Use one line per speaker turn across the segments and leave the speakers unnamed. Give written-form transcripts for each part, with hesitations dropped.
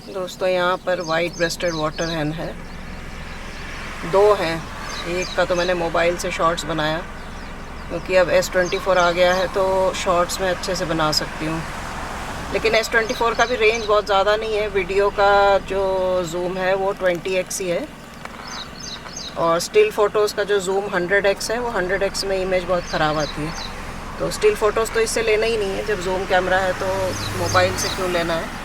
दोस्तों यहाँ पर वाइट ब्रेस्टेड वाटर हैन है, 2 हैं। एक का तो मैंने मोबाइल से शॉर्ट्स बनाया क्योंकि अब S24 आ गया है तो शॉर्ट्स में अच्छे से बना सकती हूँ। लेकिन S24 का भी रेंज बहुत ज़्यादा नहीं है। वीडियो का जो जूम है वो 20x ही है और स्टिल फ़ोटोज़ का जो जूम 100x है वो 100x में इमेज बहुत ख़राब आती है। तो स्टिल फ़ोटोज़ तो इससे लेना ही नहीं है, जब जूम कैमरा है तो मोबाइल से क्यों लेना है।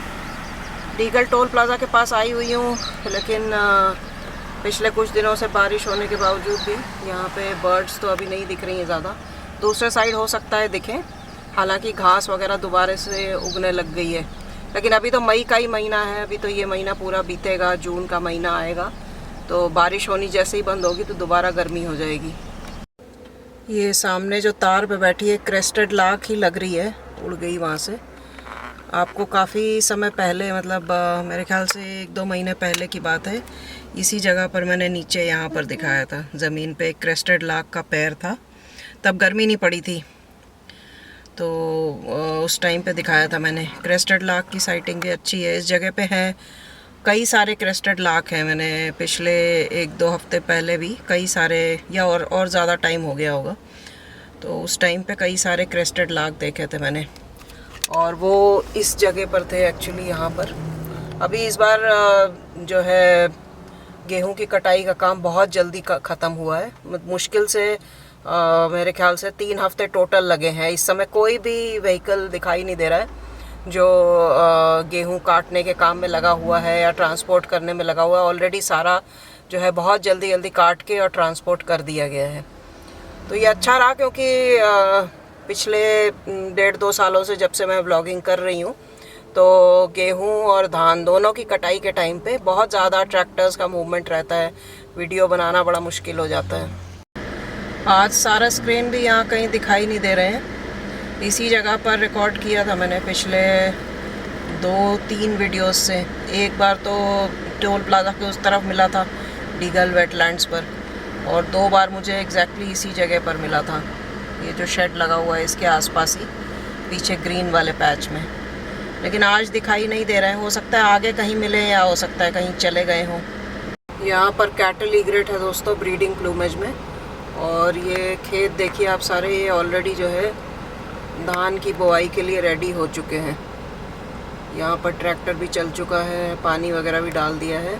रीगल टोल प्लाज़ा के पास आई हुई हूँ, लेकिन पिछले कुछ दिनों से बारिश होने के बावजूद भी यहाँ पे बर्ड्स तो अभी नहीं दिख रही हैं ज़्यादा। दूसरे साइड हो सकता है दिखें, हालांकि घास वगैरह दोबारा से उगने लग गई है। लेकिन अभी तो मई का ही महीना है, अभी तो ये महीना पूरा बीतेगा, जून का महीना आएगा तो बारिश होनी जैसे ही बंद होगी तो दोबारा गर्मी हो जाएगी। ये सामने जो तार पे बैठी है क्रेस्टेड लार्क ही लग रही है, उड़ गई वहाँ से। आपको काफ़ी समय पहले, मतलब मेरे ख्याल से 1-2 महीने पहले की बात है, इसी जगह पर मैंने नीचे यहाँ पर दिखाया था, ज़मीन पे एक क्रेस्टेड लार्क का पैर था। तब गर्मी नहीं पड़ी थी तो उस टाइम पे दिखाया था मैंने। क्रेस्टेड लार्क की साइटिंग भी अच्छी है, इस जगह पे है। कई सारे क्रेस्टेड लार्क हैं, मैंने पिछले 1-2 हफ्ते पहले भी कई सारे, या और ज़्यादा टाइम हो गया होगा, तो उस टाइम पे कई सारे क्रेस्टेड लार्क देखे थे मैंने। और वो इस जगह पर थे एक्चुअली, यहाँ पर। अभी इस बार जो है गेहूं की कटाई का काम बहुत जल्दी ख़त्म हुआ है। मुश्किल से मेरे ख्याल से 3 हफ्ते टोटल लगे हैं। इस समय कोई भी व्हीकल दिखाई नहीं दे रहा है जो गेहूं काटने के काम में लगा हुआ है या ट्रांसपोर्ट करने में लगा हुआ है। ऑलरेडी सारा जो है बहुत जल्दी जल्दी काट के और ट्रांसपोर्ट कर दिया गया है। तो ये अच्छा रहा क्योंकि पिछले 1.5-2 सालों से जब से मैं व्लॉगिंग कर रही हूँ तो गेहूं और धान दोनों की कटाई के टाइम पे बहुत ज़्यादा ट्रैक्टर्स का मूवमेंट रहता है, वीडियो बनाना बड़ा मुश्किल हो जाता है। आज सारा स्क्रीन भी यहाँ कहीं दिखाई नहीं दे रहे हैं। इसी जगह पर रिकॉर्ड किया था मैंने पिछले 2-3 वीडियोस से। एक बार तो टोल प्लाज़ा के उस तरफ मिला था रीगल वेटलैंड्स पर, और 2 बार मुझे एग्जैक्टली इसी जगह पर मिला था। ये जो शेड लगा हुआ है इसके आसपास ही, पीछे ग्रीन वाले पैच में। लेकिन आज दिखाई नहीं दे रहे हैं, हो सकता है आगे कहीं मिले या हो सकता है कहीं चले गए हों। यहाँ पर कैटल ईग्रेट है दोस्तों, ब्रीडिंग प्लूमेज में। और ये खेत देखिए आप सारे, ये ऑलरेडी जो है धान की बुआई के लिए रेडी हो चुके हैं। यहाँ पर ट्रैक्टर भी चल चुका है, पानी वगैरह भी डाल दिया है।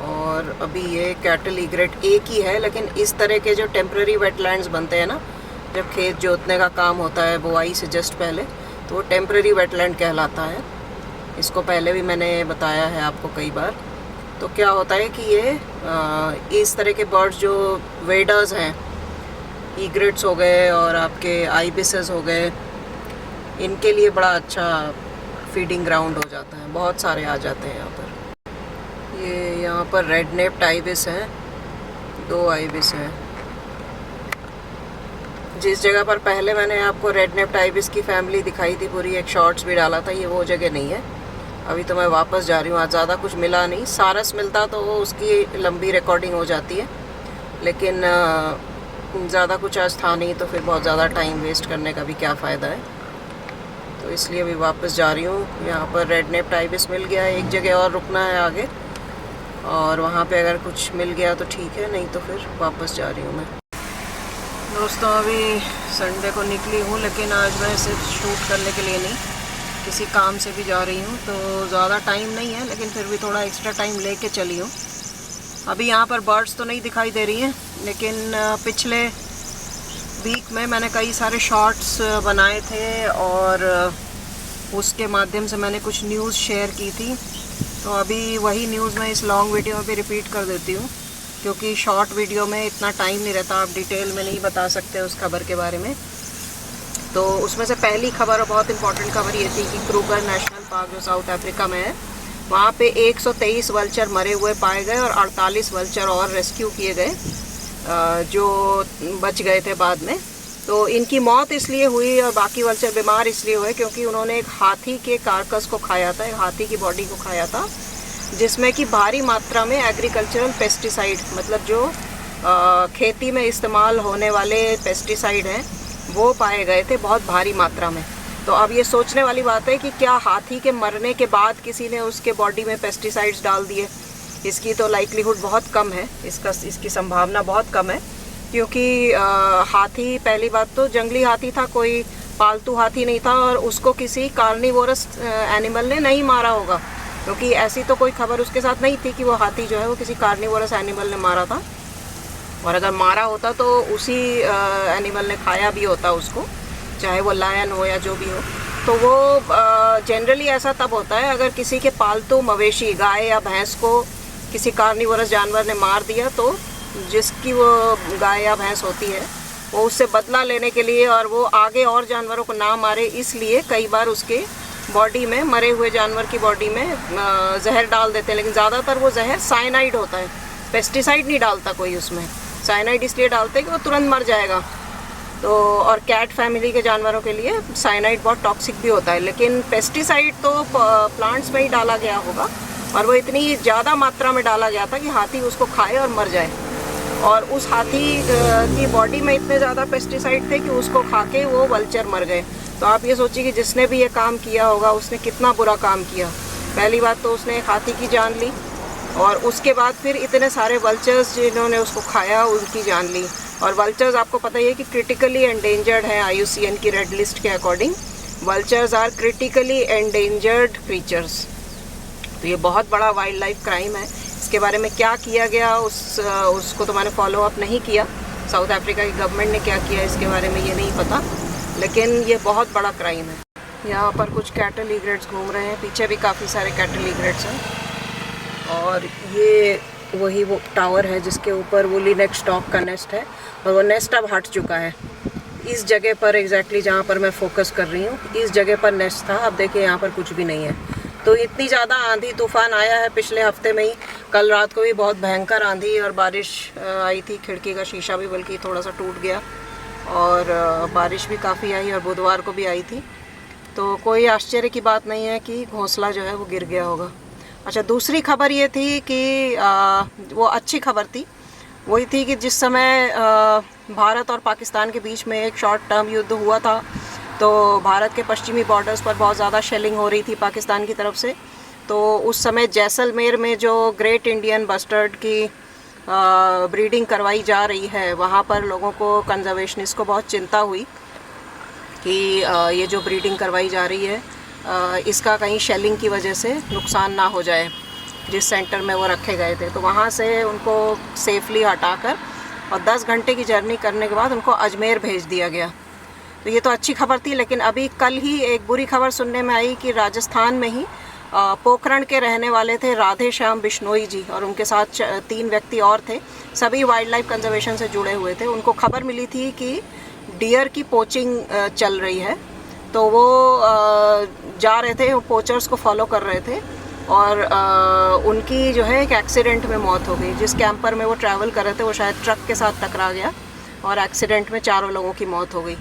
और अभी ये कैटल ईग्रेट एक ही है, लेकिन इस तरह के जो टेम्प्रेरी वेटलैंड्स बनते हैं ना, जब खेत जोतने का काम होता है बुआई से जस्ट पहले, तो वो टेम्प्रेरी वेटलैंड कहलाता है। इसको पहले भी मैंने बताया है आपको कई बार। तो क्या होता है कि ये इस तरह के बर्ड्स जो वेडर्स हैं, ईग्रेट्स हो गए और आपके आइबिसेस हो गए, इनके लिए बड़ा अच्छा फीडिंग ग्राउंड हो जाता है। बहुत सारे आ जाते हैं यहाँ पर। ये यहाँ पर रेड नेप्ड आइबिस हैं, 2 आइबिस हैं। जिस जगह पर पहले मैंने आपको रेड नेप्ड आइबिस की फैमिली दिखाई थी पूरी, एक शॉर्ट्स भी डाला था, ये वो जगह नहीं है। अभी तो मैं वापस जा रही हूँ, आज ज़्यादा कुछ मिला नहीं। सारस मिलता तो वो उसकी लंबी रिकॉर्डिंग हो जाती है, लेकिन ज़्यादा कुछ आज था नहीं, तो फिर बहुत ज़्यादा टाइम वेस्ट करने का भी क्या फ़ायदा है। तो इसलिए अभी वापस जा रही हूँ। यहाँ पर रेड नेप्ड आइबिस मिल गया है, एक जगह और रुकना है आगे, और वहाँ पे अगर कुछ मिल गया तो ठीक है, नहीं तो फिर वापस जा रही हूँ मैं। दोस्तों अभी संडे को निकली हूँ, लेकिन आज मैं सिर्फ शूट करने के लिए नहीं, किसी काम से भी जा रही हूँ। तो ज़्यादा टाइम नहीं है, लेकिन फिर भी थोड़ा एक्स्ट्रा टाइम लेके चली हूँ। अभी यहाँ पर बर्ड्स तो नहीं दिखाई दे रही हैं, लेकिन पिछले वीक में मैंने कई सारे शॉर्ट्स बनाए थे और उसके माध्यम से मैंने कुछ न्यूज़ शेयर की थी। तो अभी वही न्यूज़ मैं इस लॉन्ग वीडियो में भी रिपीट कर देती हूँ, क्योंकि शॉर्ट वीडियो में इतना टाइम नहीं रहता, आप डिटेल में नहीं बता सकते उस खबर के बारे में। तो उसमें से पहली खबर, और बहुत इंपॉर्टेंट खबर ये थी कि क्रूगर नेशनल पार्क जो साउथ अफ्रीका में है, वहाँ पे 123 वल्चर मरे हुए पाए गए और 48 वल्चर और रेस्क्यू किए गए जो बच गए थे बाद में। तो इनकी मौत इसलिए हुई और बाकी वल्चर बीमार इसलिए हुए क्योंकि उन्होंने एक हाथी के कार्कस को खाया था, एक हाथी की बॉडी को खाया था, जिसमें कि भारी मात्रा में एग्रीकल्चरल पेस्टिसाइड, मतलब जो खेती में इस्तेमाल होने वाले पेस्टिसाइड हैं, वो पाए गए थे बहुत भारी मात्रा में। तो अब ये सोचने वाली बात है कि क्या हाथी के मरने के बाद किसी ने उसके बॉडी में पेस्टिसाइड्स डाल दिए। इसकी तो लाइक्लीहुड बहुत कम है, इसकी संभावना बहुत कम है, क्योंकि हाथी, पहली बात तो जंगली हाथी था, कोई पालतू हाथी नहीं था, और उसको किसी कार्निवोरस एनिमल ने नहीं मारा होगा, क्योंकि ऐसी तो कोई खबर उसके साथ नहीं थी कि वो हाथी जो है वो किसी कार्निवोरस एनिमल ने मारा था। और अगर मारा होता तो उसी एनिमल ने खाया भी होता उसको, चाहे वो लायन हो या जो भी हो। तो वो जनरली ऐसा तब होता है अगर किसी के पालतू मवेशी, गाय या भैंस को किसी कार्निवोरस जानवर ने मार दिया, तो जिसकी वो गाय या भैंस होती है वो उससे बदला लेने के लिए, और वो आगे और जानवरों को ना मारे, इसलिए कई बार उसके बॉडी में, मरे हुए जानवर की बॉडी में जहर डाल देते हैं। लेकिन ज़्यादातर वो जहर साइनाइड होता है, पेस्टिसाइड नहीं डालता कोई उसमें। साइनाइड इसलिए डालते हैं कि वो तुरंत मर जाएगा। तो और कैट फैमिली के जानवरों के लिए साइनाइड बहुत टॉक्सिक भी होता है, लेकिन पेस्टिसाइड तो प्लांट्स में ही डाला गया होगा, और वो इतनी ज़्यादा मात्रा में डाला गया था कि हाथी उसको खाए और मर जाए। और उस हाथी की बॉडी में इतने ज़्यादा पेस्टिसाइड थे कि उसको खा के वो वल्चर मर गए। तो आप ये सोचिए कि जिसने भी ये काम किया होगा उसने कितना बुरा काम किया। पहली बात तो उसने एक हाथी की जान ली, और उसके बाद फिर इतने सारे वल्चर्स जिन्होंने उसको खाया उनकी जान ली। और वल्चर्स आपको पता ही है कि क्रिटिकली एंडेंजर्ड हैं, IUCN की रेड लिस्ट के according vultures are critically endangered creatures. तो ये बहुत बड़ा वाइल्ड लाइफ क्राइम है। इसके बारे में क्या किया गया उसको तो मैंने फॉलो अप नहीं किया। साउथ अफ्रीका की गवर्नमेंट ने क्या किया इसके बारे में ये नहीं पता, लेकिन ये बहुत बड़ा क्राइम है। यहाँ पर कुछ कैटल ईग्रेट्स घूम रहे हैं, पीछे भी काफ़ी सारे कैटल ईग्रेट्स हैं। और ये वही वो टावर है जिसके ऊपर वुली नेक स्टॉक का नेस्ट है, और वो नेस्ट अब हट चुका है। इस जगह पर एग्जैक्टली जहाँ पर मैं फोकस कर रही हूँ, इस जगह पर नेस्ट था। अब देखिए यहाँ पर कुछ भी नहीं है। तो इतनी ज़्यादा आंधी तूफान आया है पिछले हफ्ते में ही। कल रात को भी बहुत भयंकर आंधी और बारिश आई थी, खिड़की का शीशा भी बल्कि थोड़ा सा टूट गया, और बारिश भी काफ़ी आई, और बुधवार को भी आई थी। तो कोई आश्चर्य की बात नहीं है कि घोंसला जो है वो गिर गया होगा। अच्छा, दूसरी खबर ये थी कि वो अच्छी खबर थी, वही थी कि जिस समय भारत और पाकिस्तान के बीच में एक शॉर्ट टर्म युद्ध हुआ था, तो भारत के पश्चिमी बॉर्डर्स पर बहुत ज़्यादा शेलिंग हो रही थी पाकिस्तान की तरफ से। तो उस समय जैसलमेर में जो ग्रेट इंडियन बस्टर्ड की ब्रीडिंग करवाई जा रही है, वहाँ पर लोगों को, कंजर्वेशनिस्ट को बहुत चिंता हुई कि ये जो ब्रीडिंग करवाई जा रही है इसका कहीं शेलिंग की वजह से नुकसान ना हो जाए जिस सेंटर में वो रखे गए थे। तो वहाँ से उनको सेफली हटाकर और 10 घंटे की जर्नी करने के बाद उनको अजमेर भेज दिया गया। तो ये तो अच्छी खबर थी, लेकिन अभी कल ही एक बुरी खबर सुनने में आई कि राजस्थान में ही पोखरण के रहने वाले थे राधे श्याम बिश्नोई जी, और उनके साथ 3 व्यक्ति और थे, सभी वाइल्ड लाइफ कंजर्वेशन से जुड़े हुए थे। उनको खबर मिली थी कि डियर की पोचिंग चल रही है, तो वो जा रहे थे, वो पोचर्स को फॉलो कर रहे थे, और उनकी जो है एक एक्सीडेंट में मौत हो गई। जिस कैंपर में वो ट्रैवल कर रहे थे वो शायद ट्रक के साथ टकरा गया, और एक्सीडेंट में 4 लोगों की मौत हो गई।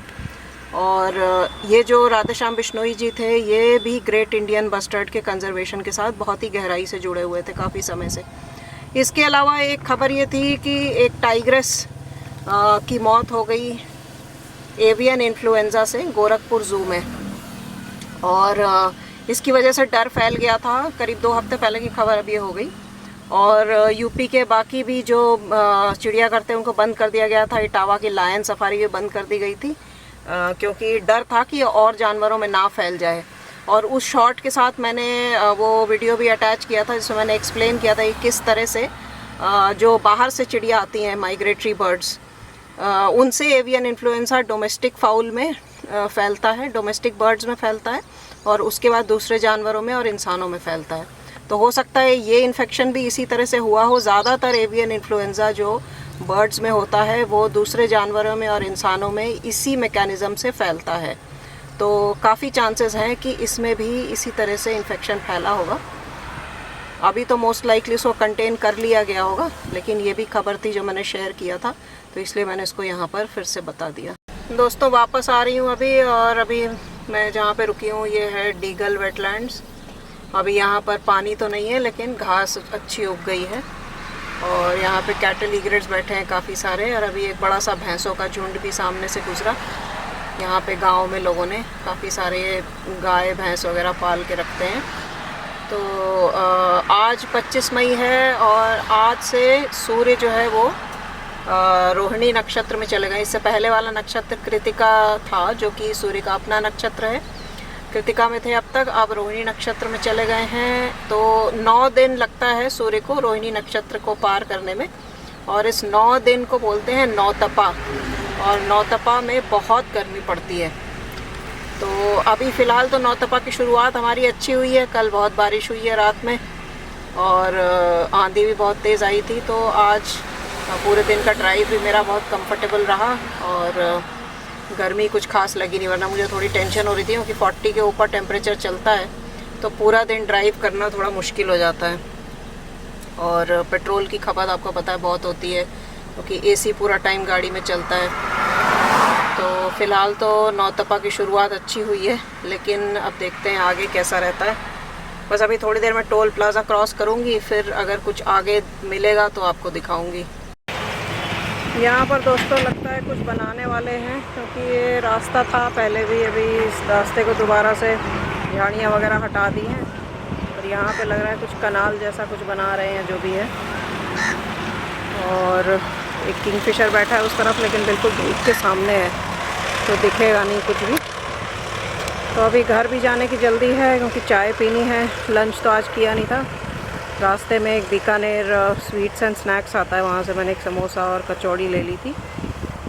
और ये जो राधेश्याम बिश्नोई जी थे, ये भी ग्रेट इंडियन बस्टर्ड के कंजर्वेशन के साथ बहुत ही गहराई से जुड़े हुए थे काफ़ी समय से। इसके अलावा एक खबर ये थी कि एक टाइग्रेस की मौत हो गई एवियन इन्फ्लुएंजा से गोरखपुर ज़ू में, और इसकी वजह से डर फैल गया था। करीब 2 हफ्ते पहले की खबर अब ये हो गई। और यूपी के बाकी भी जो चिड़ियाघर थे उनको बंद कर दिया गया था। इटावा की लायन सफारी भी बंद कर दी गई थी, क्योंकि डर था कि और जानवरों में ना फैल जाए। और उस शॉट के साथ मैंने वो वीडियो भी अटैच किया था जिसमें मैंने एक्सप्लेन किया था कि किस तरह से जो बाहर से चिड़िया आती हैं, माइग्रेटरी बर्ड्स, उनसे एवियन इन्फ्लुएंजा डोमेस्टिक फाउल में फैलता है, डोमेस्टिक बर्ड्स में फैलता है, और उसके बाद दूसरे जानवरों में और इंसानों में फैलता है। तो हो सकता है ये इन्फेक्शन भी इसी तरह से हुआ हो। ज़्यादातर एवियन इन्फ्लुएंजा जो बर्ड्स में होता है वो दूसरे जानवरों में और इंसानों में इसी मैकेनिज़्म से फैलता है। तो काफ़ी चांसेस हैं कि इसमें भी इसी तरह से इन्फेक्शन फैला होगा। अभी तो मोस्ट लाइकली उसको कंटेन कर लिया गया होगा, लेकिन ये भी खबर थी जो मैंने शेयर किया था, तो इसलिए मैंने इसको यहाँ पर फिर से बता दिया। दोस्तों, वापस आ रही हूँ अभी, और अभी मैं जहाँ पे रुकी हूँ ये है डीगल वेटलैंड्स। अभी यहाँ पर पानी तो नहीं है, लेकिन घास अच्छी उग गई है, और यहाँ पे कैटल ईग्रेट्स बैठे हैं काफ़ी सारे। और अभी एक बड़ा सा भैंसों का झुंड भी सामने से गुजरा, यहाँ पे गांव में लोगों ने काफ़ी सारे गाय भैंस वगैरह पाल के रखते हैं। तो आज 25 मई है और आज से सूर्य जो है वो रोहिणी नक्षत्र में चले गए। इससे पहले वाला नक्षत्र कृतिका था, जो कि सूर्य का अपना नक्षत्र है। कृतिका में थे अब तक, अब रोहिणी नक्षत्र में चले गए हैं। तो 9 दिन लगता है सूर्य को रोहिणी नक्षत्र को पार करने में, और इस 9 दिन को बोलते हैं नौतपा। और नौतपा में बहुत गर्मी पड़ती है। तो अभी फ़िलहाल तो नौतपा की शुरुआत हमारी अच्छी हुई है। कल बहुत बारिश हुई है रात में, और आंधी भी बहुत तेज़ आई थी। तो आज पूरे दिन का ड्राइव भी मेरा बहुत कंफर्टेबल रहा, और गर्मी कुछ खास लगी नहीं, वरना मुझे थोड़ी टेंशन हो रही थी क्योंकि 40 के ऊपर टेम्परेचर चलता है तो पूरा दिन ड्राइव करना थोड़ा मुश्किल हो जाता है। और पेट्रोल की खपत आपको पता है बहुत होती है, क्योंकि एसी पूरा टाइम गाड़ी में चलता है। तो फ़िलहाल तो नौतपा की शुरुआत अच्छी हुई है, लेकिन अब देखते हैं आगे कैसा रहता है। बस अभी थोड़ी देर में टोल प्लाज़ा क्रॉस करूँगी, फिर अगर कुछ आगे मिलेगा तो आपको दिखाऊँगी। यहाँ पर दोस्तों लगता है कुछ बनाने वाले हैं, क्योंकि ये रास्ता था पहले भी, अभी इस रास्ते को दोबारा से झाड़ियाँ वगैरह हटा दी हैं, और यहाँ पे लग रहा है कुछ कनाल जैसा कुछ बना रहे हैं, जो भी है। और एक किंगफिशर बैठा है उस तरफ, लेकिन बिल्कुल धूप के सामने है तो दिखेगा नहीं कुछ भी। तो अभी घर भी जाने की जल्दी है, क्योंकि चाय पीनी है। लंच तो आज किया नहीं था। रास्ते में एक बीकानेर स्वीट्स एंड स्नैक्स आता है, वहाँ से मैंने एक समोसा और कचौड़ी ले ली थी।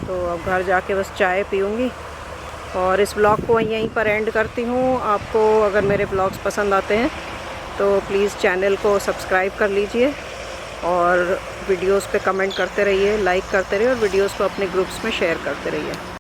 तो अब घर जाके बस चाय पीऊँगी, और इस ब्लॉग को यहीं पर एंड करती हूँ। आपको अगर मेरे ब्लॉग्स पसंद आते हैं तो प्लीज़ चैनल को सब्सक्राइब कर लीजिए, और वीडियोस पे कमेंट करते रहिए, लाइक करते रहिए, और वीडियोस को अपने ग्रुप्स में शेयर करते रहिए।